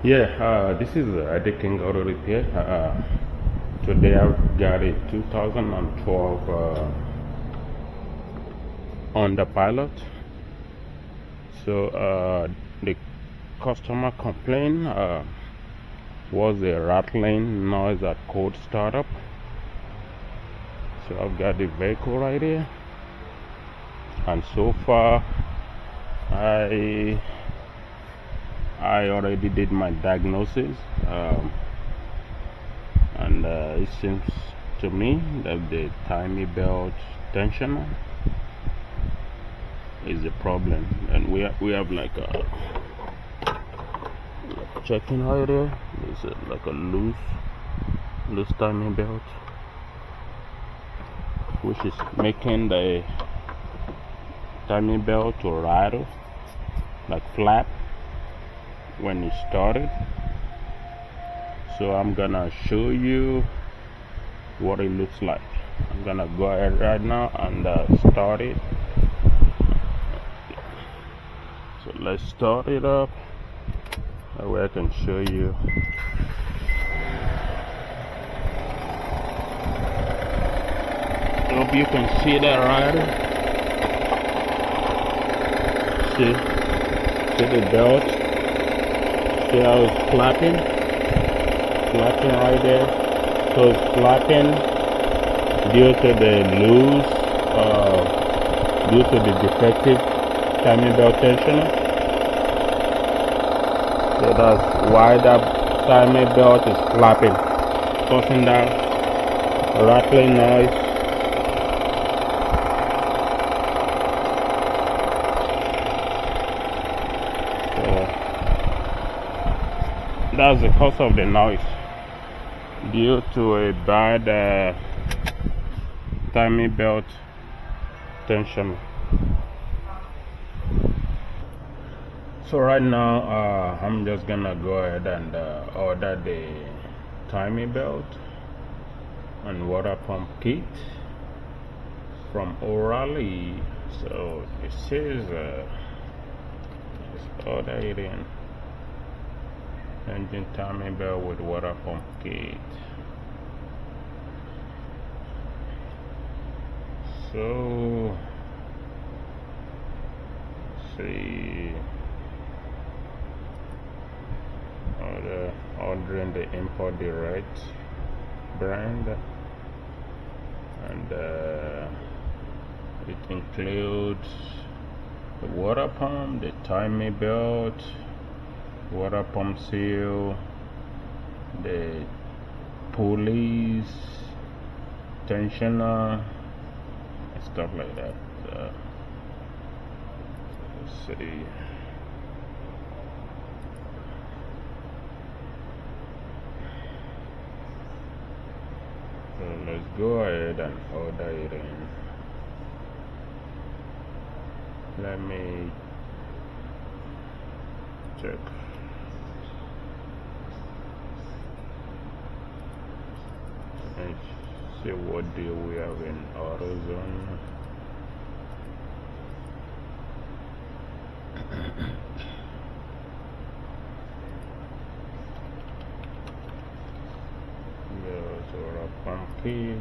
Yeah, this is Adi King Auto Repair. Today I've got a 2012 Honda Pilot. So the customer complaint was a rattling noise at cold startup. So I've got the vehicle right here, and so far I already did my diagnosis, and it seems to me that the timing belt tensioner is a problem, and we have like a checking right there. It's like a loose timing belt, which is making the timing belt to rattle, like flap when it started. So I'm gonna show you what it looks like. I'm gonna go ahead right now and start it. So let's start it up, that way I can show you. I hope you can see that rider. See the belt. See how it's flapping right there. So it's flapping due to the defective timing belt tensioner. So that's why that timing belt is flapping, causing that rattling noise. That's the cause of the noise, due to a bad timing belt tension. So right now I'm just gonna go ahead and order the timing belt and water pump kit from O'Reilly. So it says just order it in. Engine timing belt with water pump kit. So let's see, ordering the import direct brand, and it includes the water pump, the timing belt, water pump seal, the pulleys, tensioner, and stuff like that. Let's see. So let's go ahead and order it in. Let me check. Let's see what deal we have in AutoZone. There's our pump kit.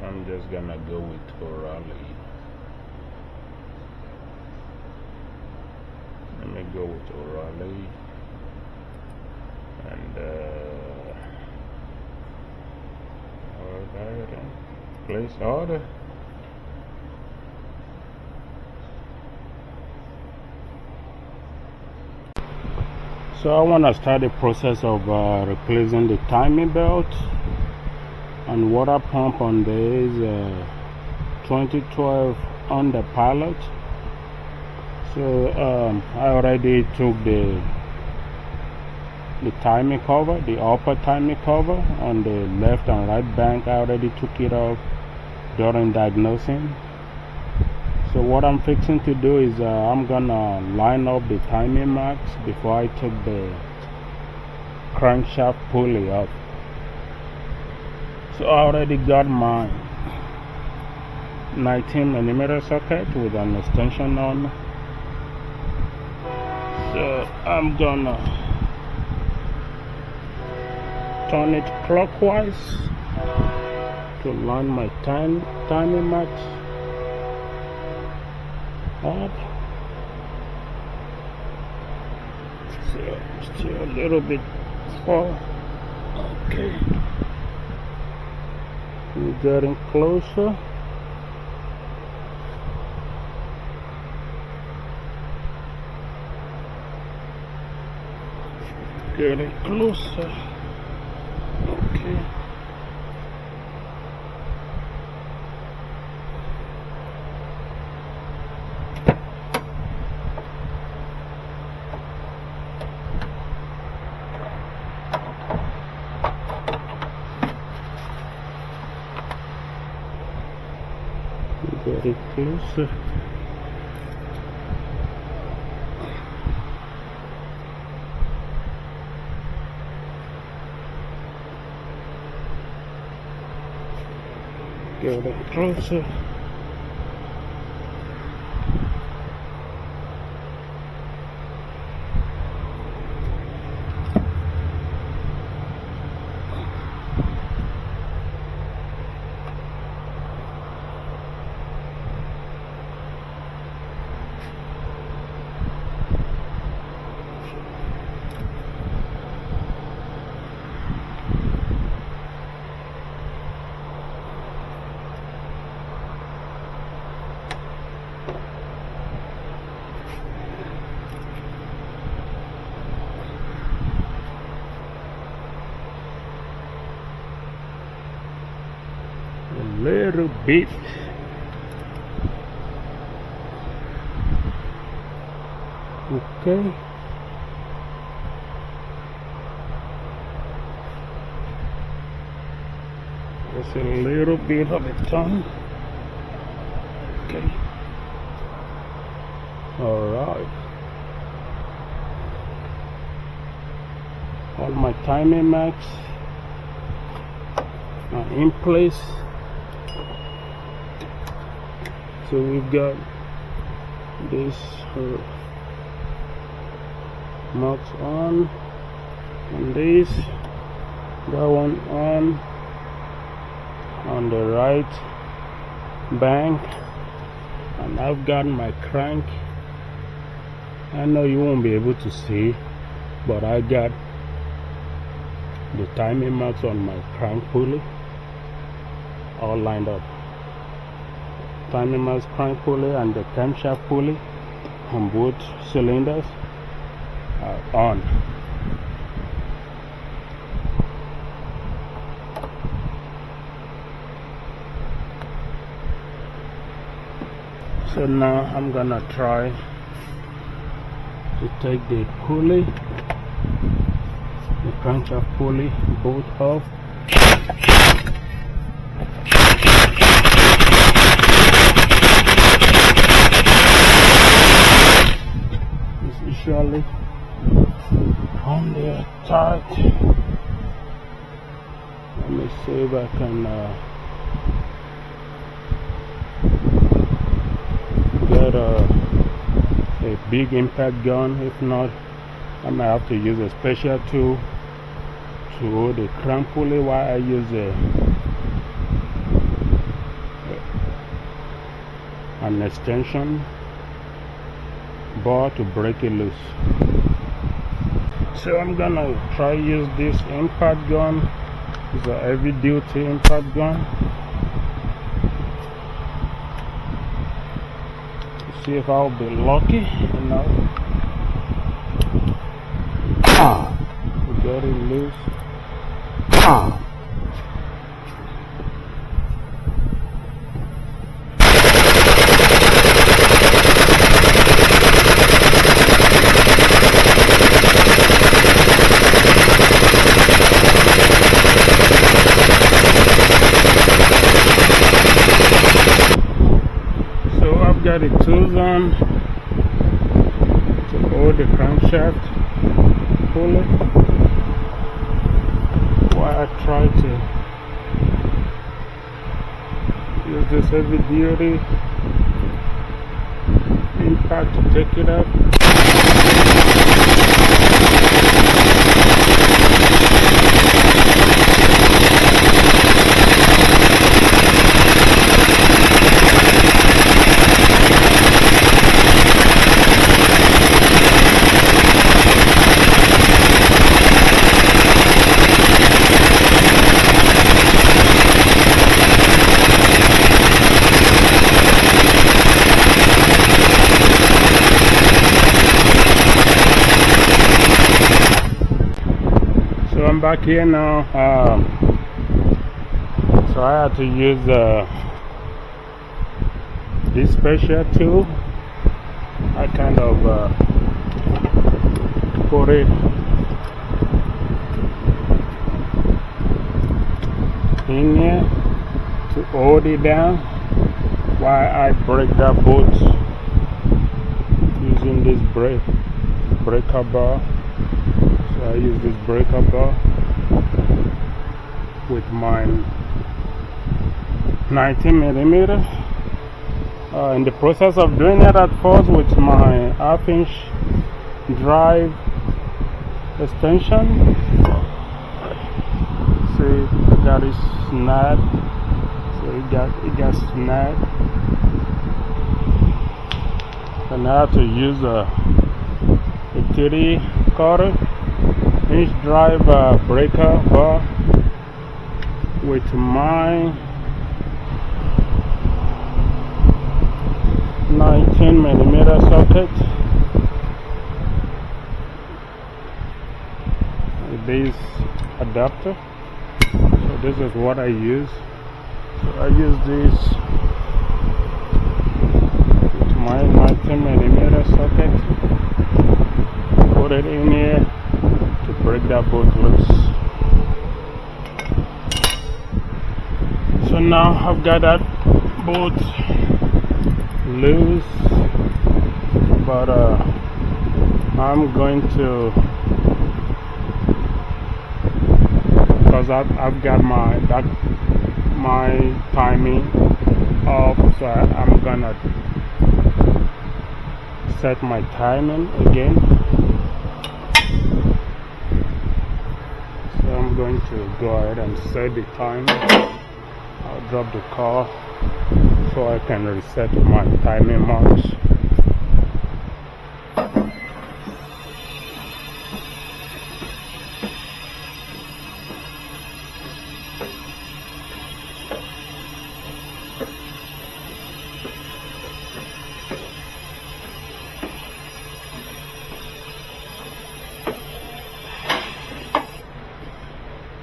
I'm just gonna go with O'Reilly. Let me go with O'Reilly and order and place order. So I want to start the process of replacing the timing belt and water pump on this 2012 Honda Pilot. So I already took the timing cover, the upper timing cover on the left and right bank. I already took it off during diagnosing. So what I'm fixing to do is I'm gonna line up the timing marks before I took the crankshaft pulley off. So I already got my 19mm socket with an extension on. So I'm gonna turn it clockwise to line my timing max up. So still a little bit far. Okay, we're getting closer. Getting closer. Okay. Getting closer. Getting closer. A little bit. Okay. Just a little bit of a turn. Okay. Alright. All my timing max are in place. So we've got this marks on, and this, that one on the right bank, and I've got my crank. I know you won't be able to see, but I got the timing marks on my crank pulley all lined up. Timing marks, crank pulley, and the camshaft pulley on both cylinders are on. So now I'm gonna try to take the pulley, the crankshaft pulley, both off. Usually on there tight. Let me see if I can get a big impact gun. If not, I might have to use a special tool to hold the crank pulley while I use an extension bar to break it loose. So I'm gonna try use this impact gun. It's a heavy duty impact gun. See if I'll be lucky enough to get it loose. Got the tools on to hold the crankshaft pulley while I try to Use this heavy duty impact to take it up. So I'm back here now. So I had to use this special tool. I kind of put it in here to hold it down while I break that bolt using this breaker bar. So I use this breaker bar with my 19mm. In the process of doing it at first with my half-inch drive extension, see, I got it snapped. So it got snapped, and I have to use a 3/4-inch drive breaker bar with my 19mm socket with this adapter. So this is what I use. So I use this with my 19mm socket, put it in here to break that bolt loose. So now I've got that bolt loose, but I'm going to, because I've got my timing off, so I'm gonna set my timing again. So I'm going to go ahead and set the timer. I'll drop the car so I can reset my timing marks.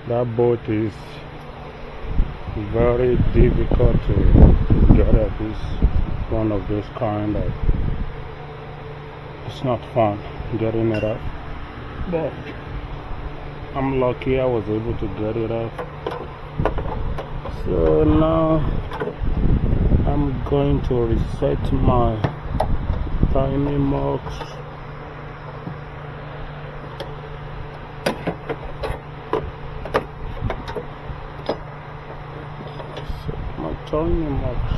That bolt is very difficult to get at. This one of those kind of, it's not fun getting it up, but I'm lucky I was able to get it up. So now I'm going to reset my timing marks. Timing marks.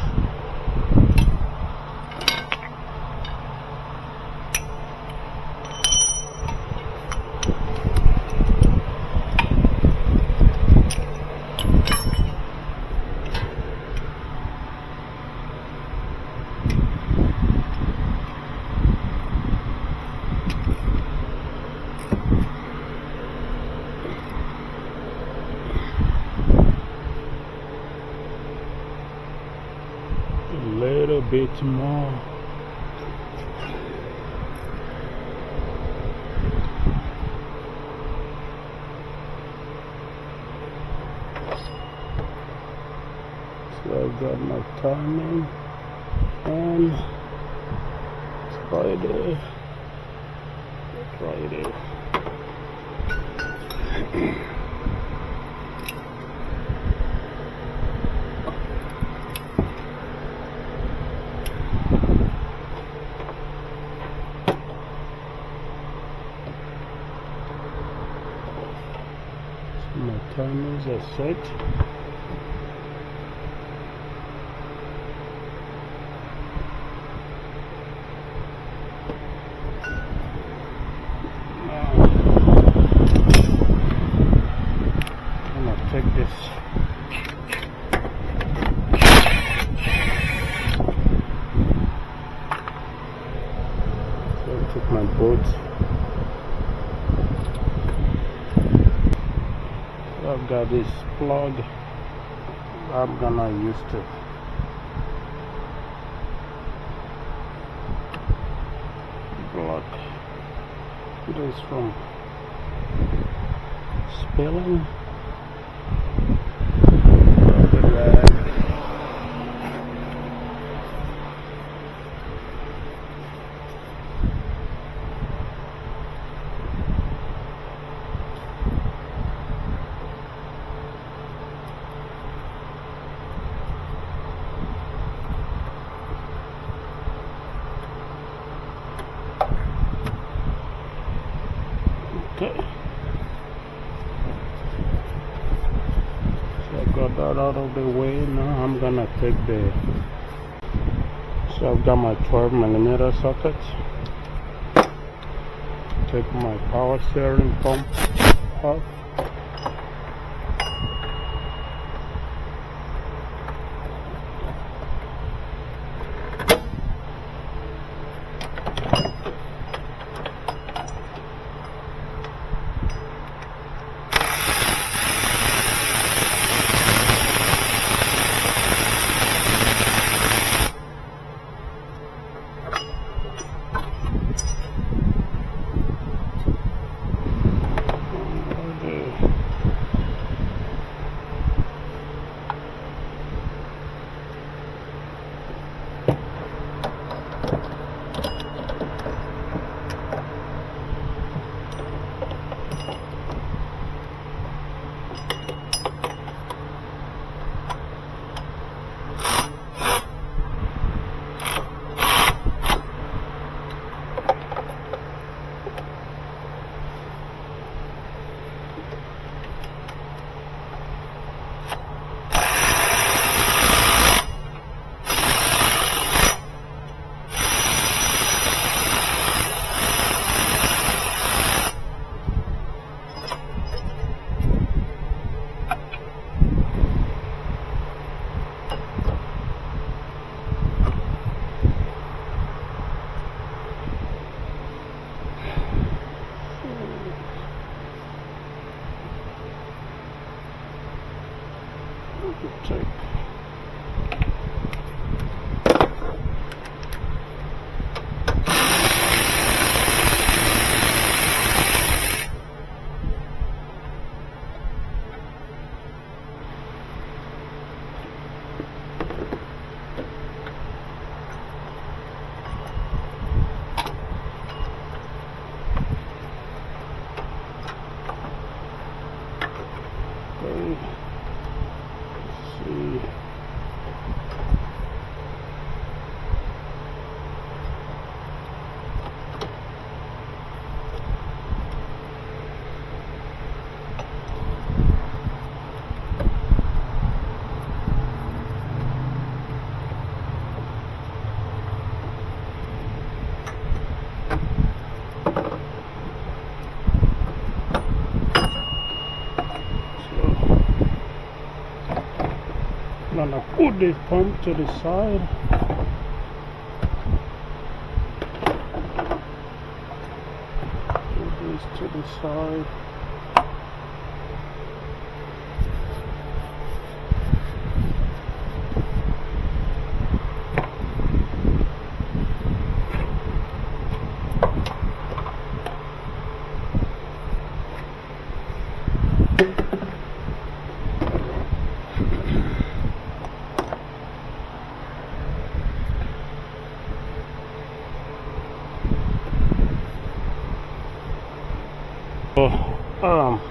Little bit more. So I've got my timing and it's right there. Right there. My timers are set. bolts. I've got this plug I'm gonna use to block this from spilling. Okay, so I got that out of the way. Now I'm gonna take so I've got my 12mm socket. Take my power steering pump off. Check. Okay. See. I'm gonna put this pump to the side. Put this to the side.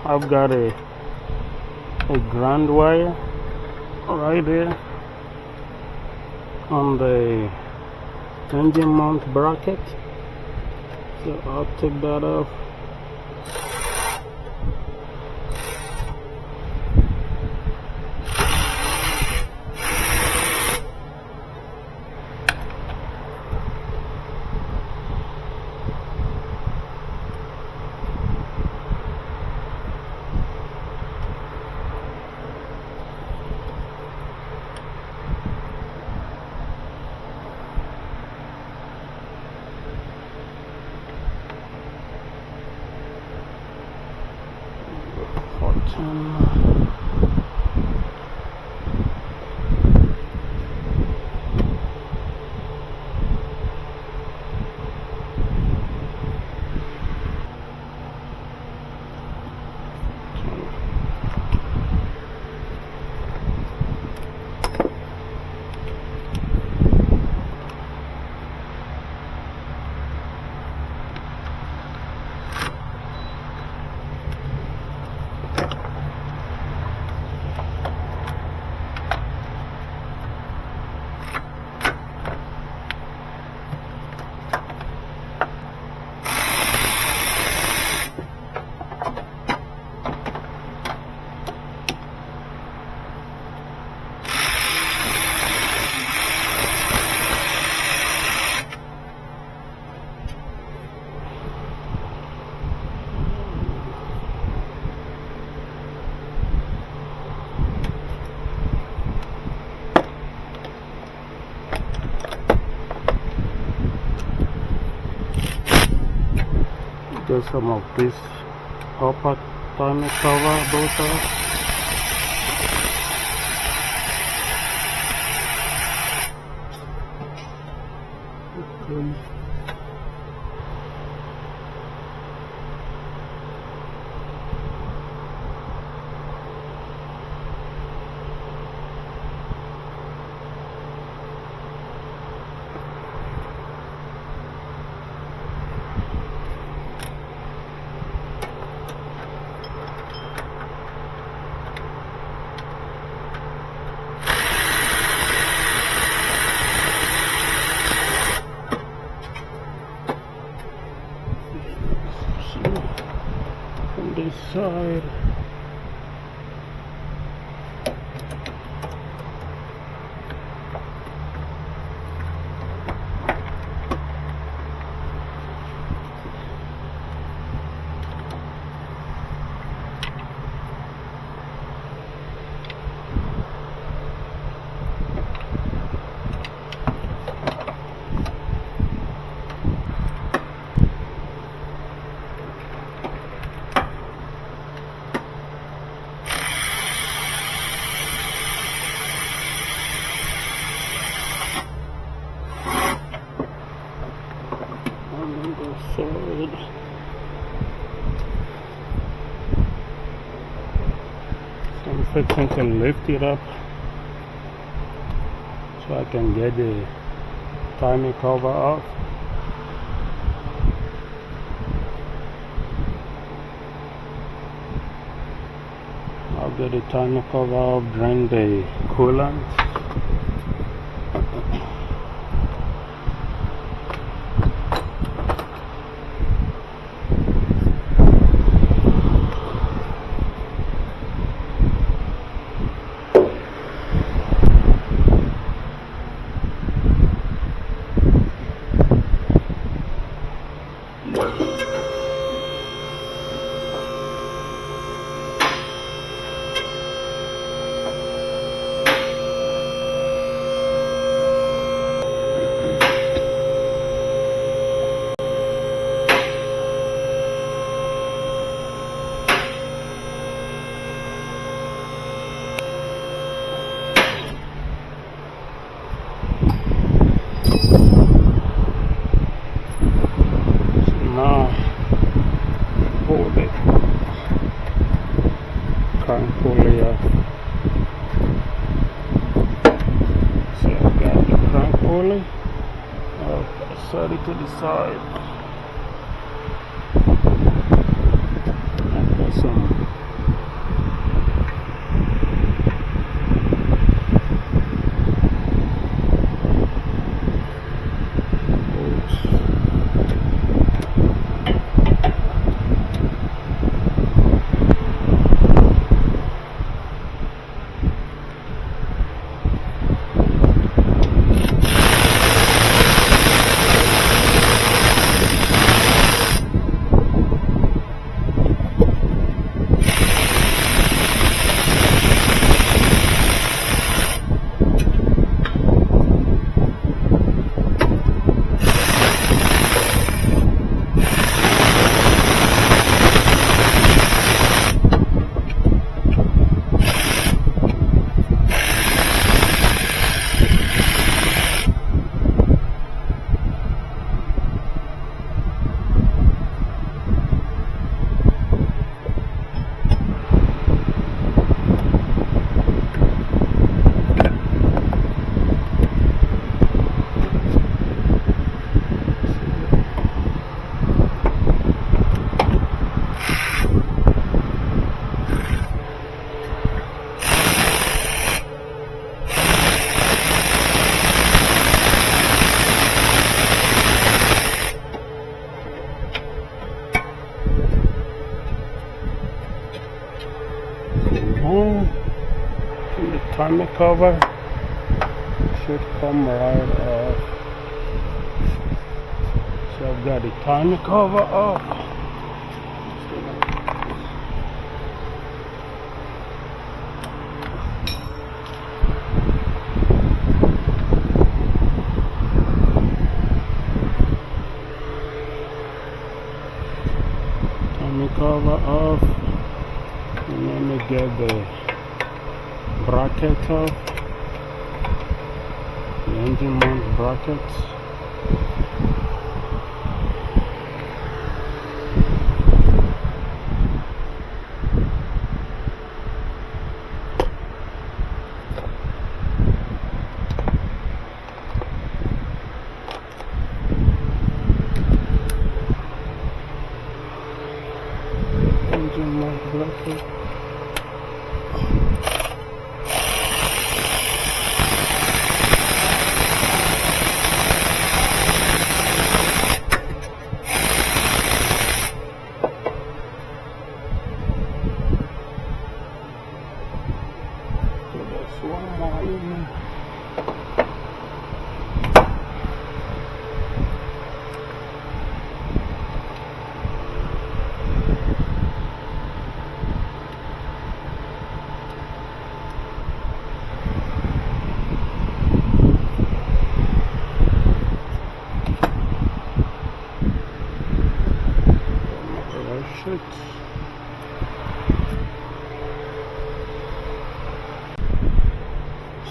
I've got a ground wire right there on the engine mount bracket, so I'll take that off. Get some of this copper timing cover both off. Okay. On this side, side. So I'm fixing to lift it up so I can get the timing cover off. I'll get the timing cover off, drain the coolant. Pulley off. So I got the crank pulley. I'll set it to the side. And put some on, and the timing cover should come right off. So I've got the timing cover off. Cover off, and let me get the bracket off, the engine mount brackets.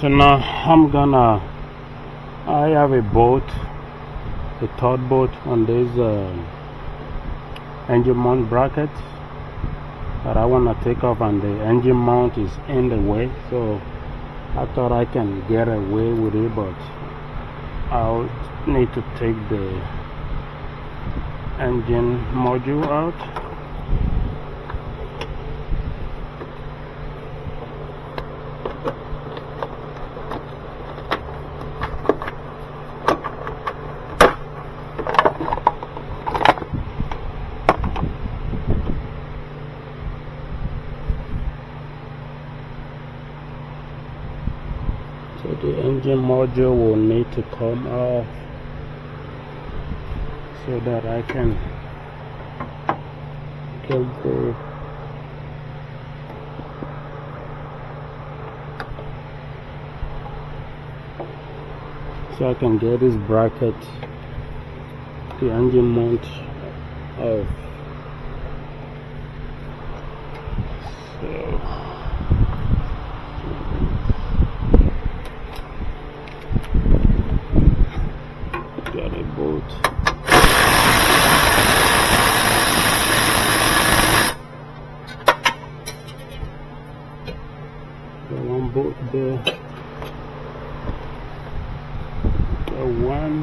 So now I have a bolt, a third bolt on this engine mount bracket that I want to take off, and the engine mount is in the way, so I thought I can get away with it, but I'll need to take the engine module out. So the engine module will need to come off so that I can get the this bracket, the engine mount off. So got a bolt. Got one bolt there. Got one.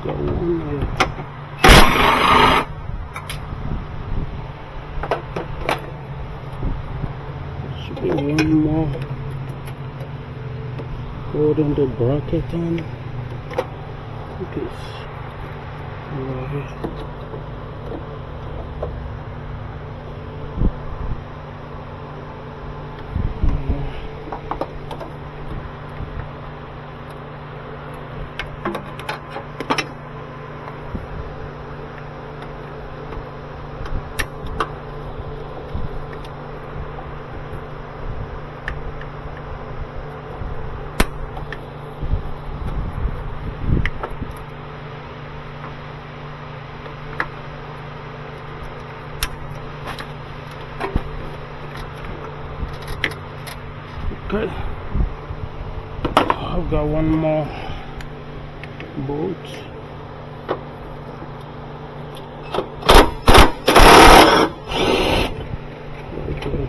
Got one there. Should be one more holding the bracket on. Okay. Okay, I've got one more bolt. Okay.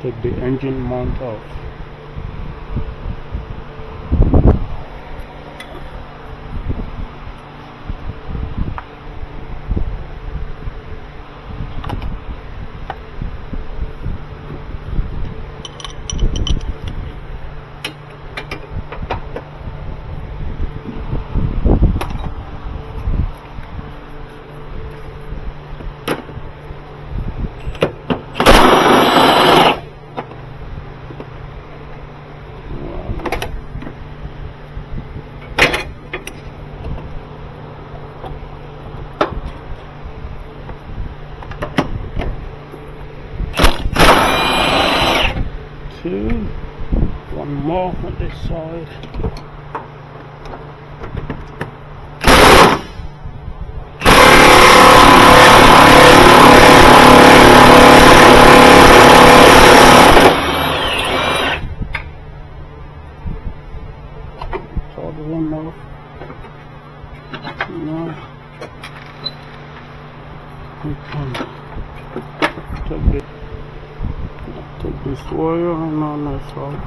take the engine mount off. One more on this side. So the one off. Now we can take this wire and on that side.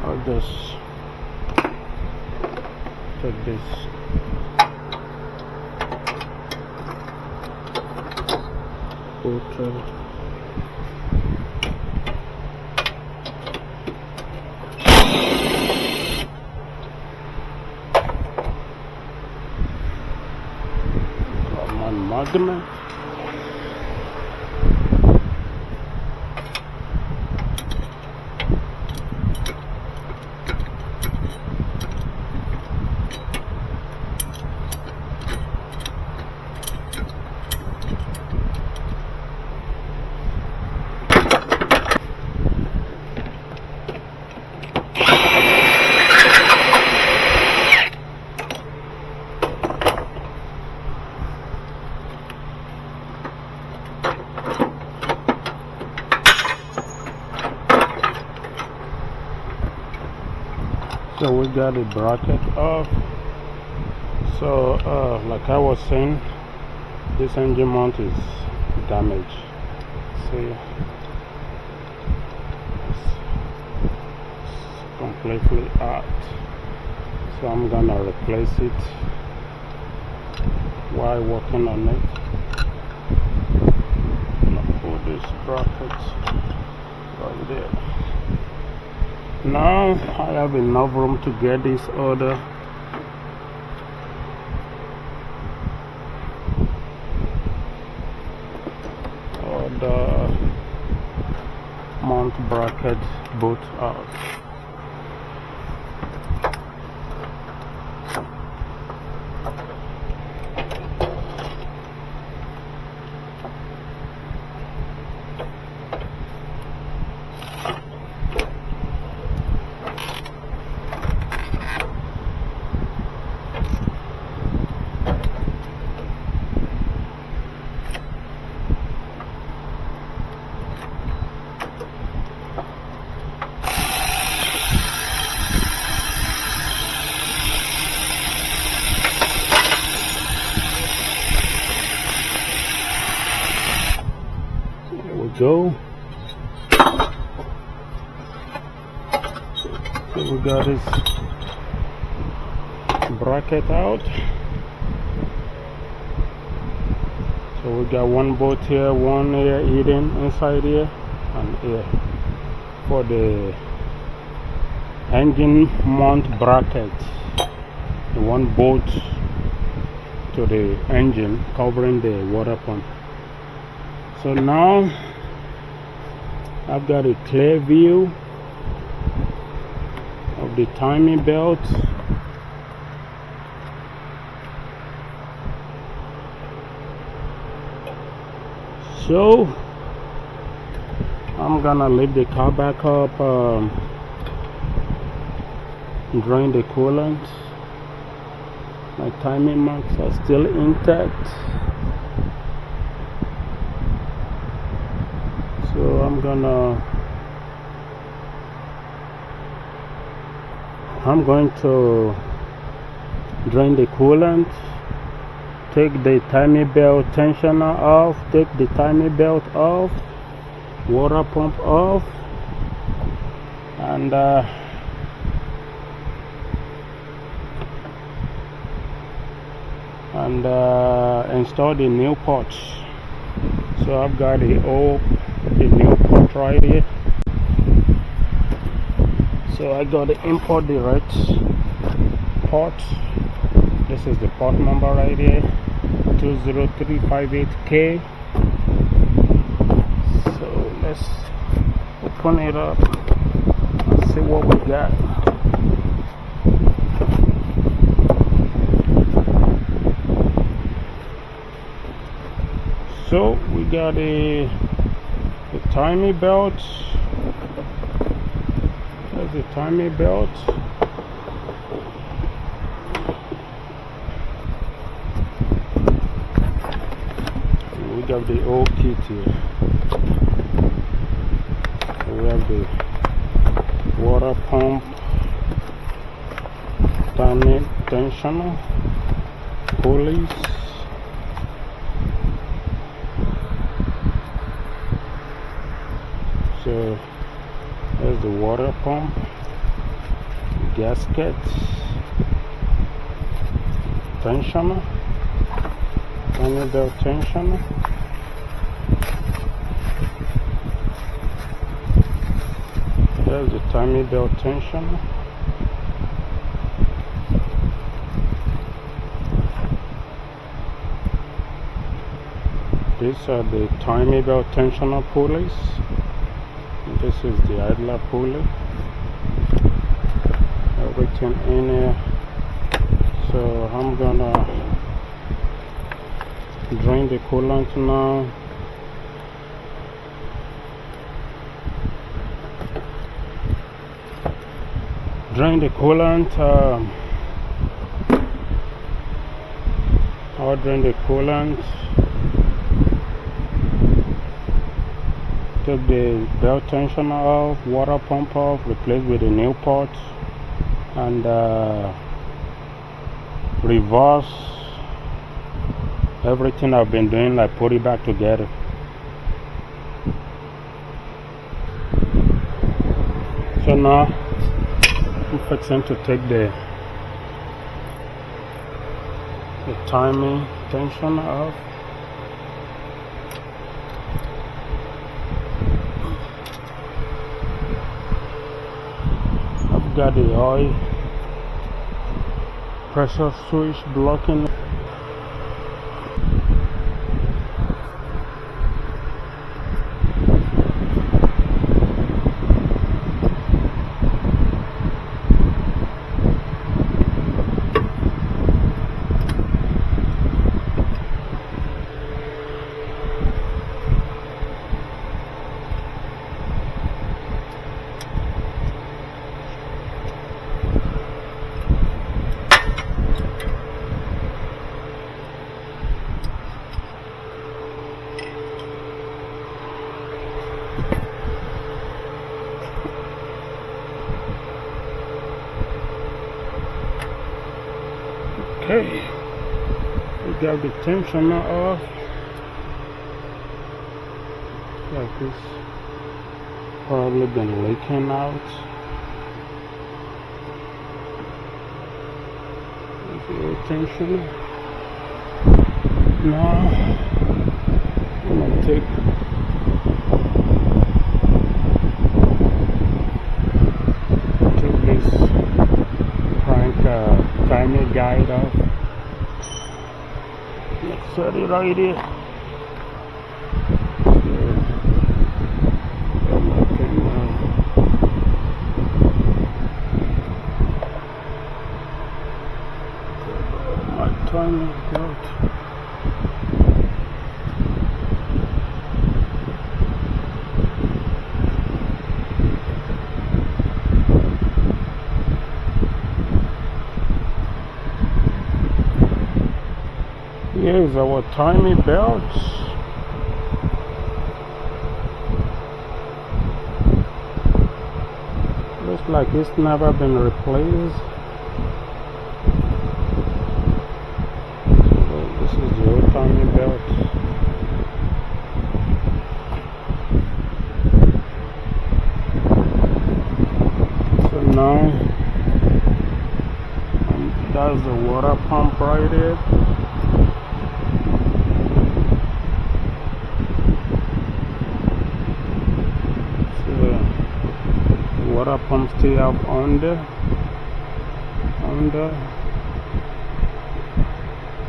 I'll just take this bottle. Got my magnet. So we got the bracket off. So like I was saying, this engine mount is damaged. See, it's completely out. So I'm gonna replace it while working on it. I'm gonna put this bracket right there. Now I have enough room to get this other mount bracket both out. Go. So we got this bracket out. So we got one bolt here, one here hidden inside here, and here for the engine mount bracket. The one bolt to the engine covering the water pump. So now I've got a clear view of the timing belt. So I'm gonna lift the car back up, drain the coolant. My timing marks are still intact. So I'm gonna I'm going to drain the coolant, take the timing belt tensioner off, take the timing belt off, water pump off, and install the new ports. So I've got the new port right here. So I got to import the right port. This is the port number right here, 20358K. So let's open it up and see what we got. So we got the timing belt. There's the timing belt. We got the old kit here. We have the water pump, timing tensioner, pulleys. So there's the water pump, gasket, tensioner, timing belt tensioner. There's the timing belt tensioner. These are the timing belt tensioner pulleys. This is the idler pulley. Everything in here. So I'm gonna drain the coolant now. Drain the coolant. I'll drain the coolant. Take the belt tensioner off, water pump off, replace with a new port, and reverse everything I've been doing, like put it back together. So now I'm fixing to take the timing tensioner off. Got the oil pressure switch blocking. Okay, we got the tensioner off. Like this, probably been leaking out. The tensioner. Now I'm gonna take this crank timing guide off. Let's set it right here. My timing belt. Here's our timing belt. Looks like it's never been replaced. So this is the old timing belt. So now that's the water pump right there. Water pump still have under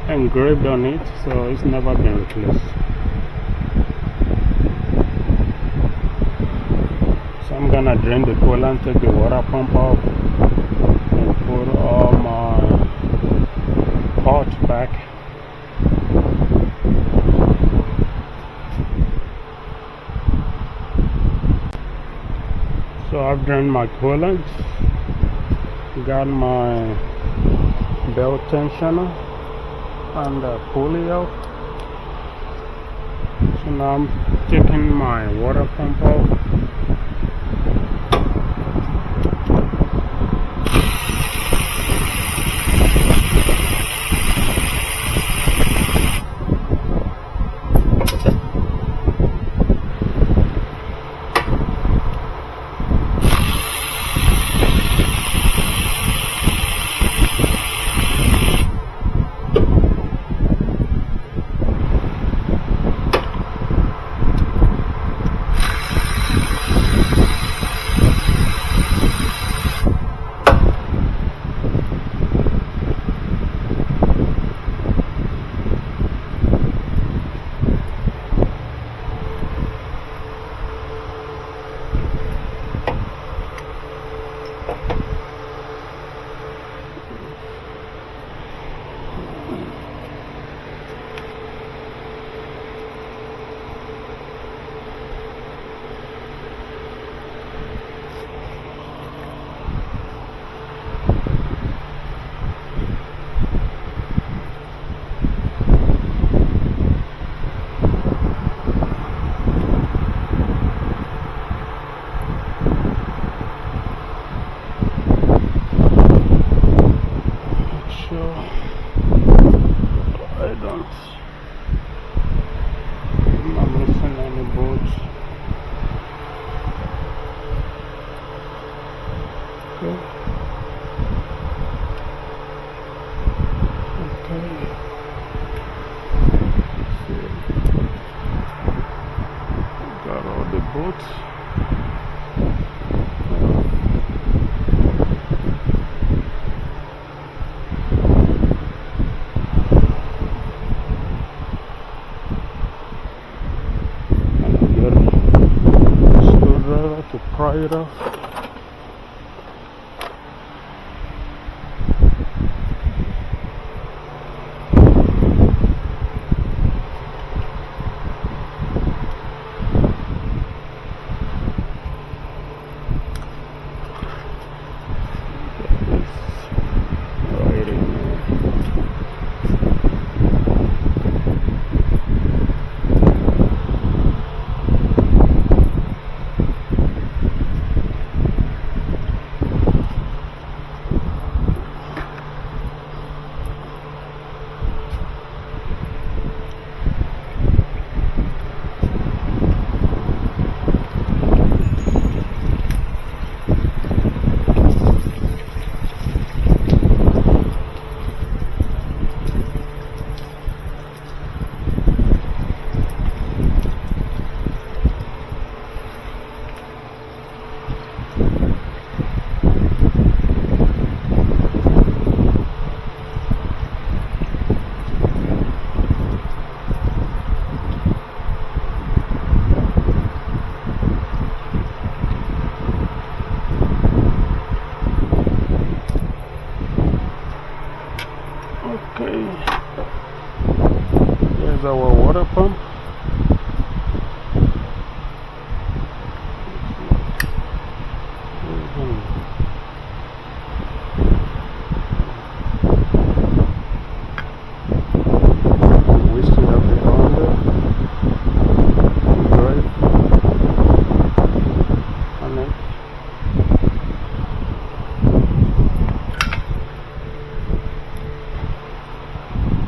engraved on it, so it's never been replaced. So I'm gonna drain the coolant, take the water pump off, and put all my parts back. So I've drained my coolant, got my belt tensioner and the pulley out. So now I'm taking my water pump off. I'm not missing any bolts. Okay. Got all the bolts. To pry it off.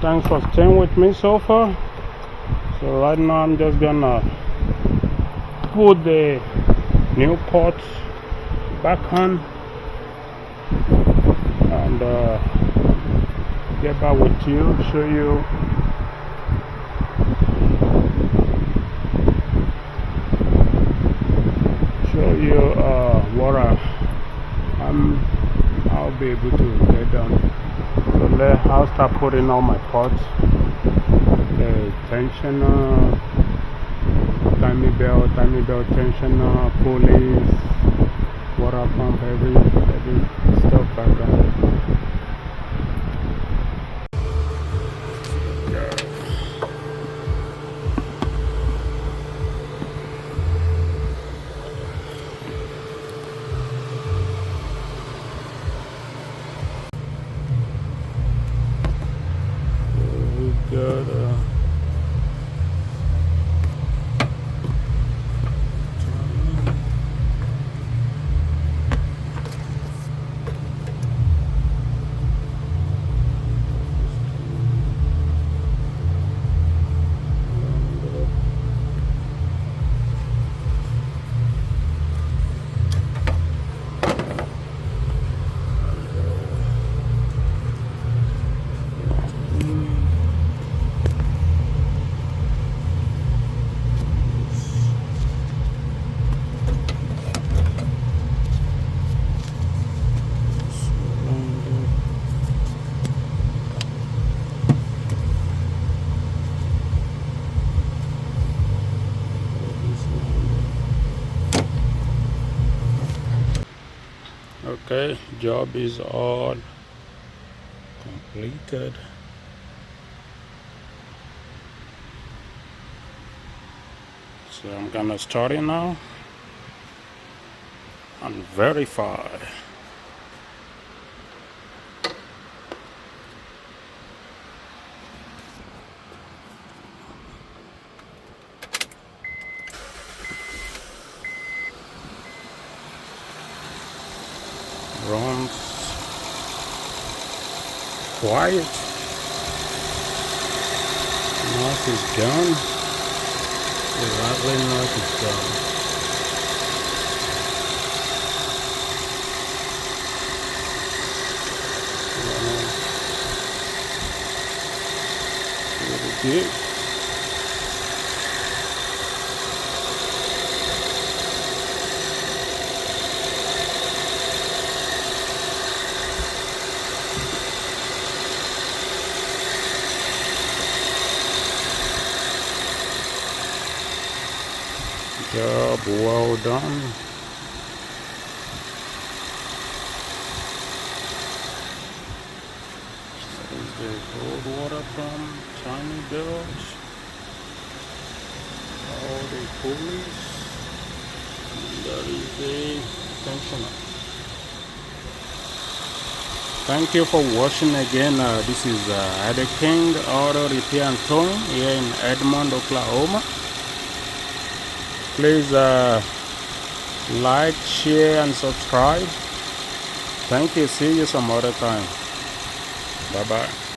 Thanks for staying with me so far. So right now I'm just gonna put the new pot back on and get back with you, show you what I'll be able to get done. So I'll start putting all my pots, the tensioner, timing belt tensioner, pulleys, water pump, every stuff back on. Okay, job is all completed. So I'm gonna start it now and verify. Runs quiet. Noise is gone. The rattling noise is gone. Really good. Job well done. That is the cold water pump, tiny belts, all the pulleys, and that is the tensioner. Thank you for watching again. This is Ade King Auto Repair and Towing here in Edmond, Oklahoma. Please like, share, and subscribe. Thank you. See you some other time. Bye bye.